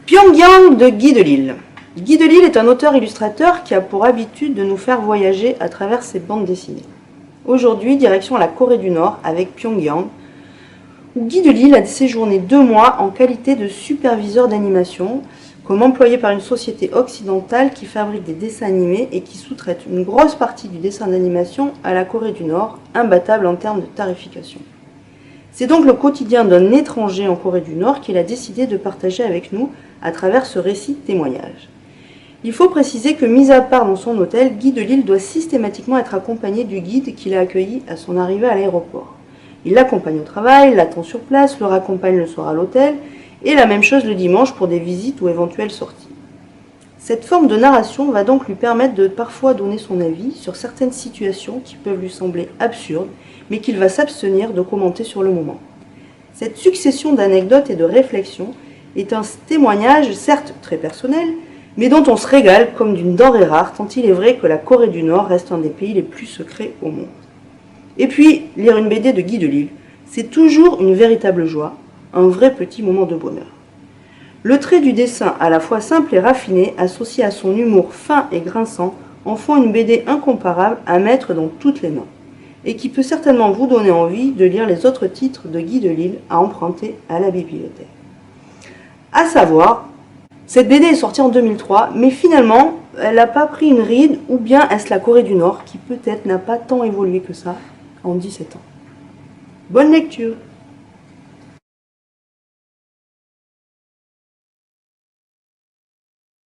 Pyongyang de Guy Delisle. Guy Delisle est un auteur-illustrateur qui a pour habitude de nous faire voyager à travers ses bandes dessinées. Aujourd'hui, direction la Corée du Nord avec Pyongyang, où Guy Delisle a séjourné 2 mois en qualité de superviseur d'animation, comme employé par une société occidentale qui fabrique des dessins animés et qui sous-traite une grosse partie du dessin d'animation à la Corée du Nord, imbattable en termes de tarification. C'est donc le quotidien d'un étranger en Corée du Nord qu'il a décidé de partager avec nous à travers ce récit témoignage. Il faut préciser que, mis à part dans son hôtel, Guy Delisle doit systématiquement être accompagné du guide qui l'a accueilli à son arrivée à l'aéroport. Il l'accompagne au travail, l'attend sur place, le raccompagne le soir à l'hôtel, et la même chose le dimanche pour des visites ou éventuelles sorties. Cette forme de narration va donc lui permettre de parfois donner son avis sur certaines situations qui peuvent lui sembler absurdes, mais qu'il va s'abstenir de commenter sur le moment. Cette succession d'anecdotes et de réflexions est un témoignage certes très personnel, mais dont on se régale comme d'une denrée rare, tant il est vrai que la Corée du Nord reste un des pays les plus secrets au monde. Et puis, lire une BD de Guy Delisle, c'est toujours une véritable joie, un vrai petit moment de bonheur. Le trait du dessin, à la fois simple et raffiné, associé à son humour fin et grinçant, en font une BD incomparable à mettre dans toutes les mains, et qui peut certainement vous donner envie de lire les autres titres de Guy Delisle à emprunter à la bibliothèque. À savoir, cette BD est sortie en 2003, mais finalement, elle n'a pas pris une ride, ou bien est-ce la Corée du Nord qui peut-être n'a pas tant évolué que ça en 17 ans. Bonne lecture!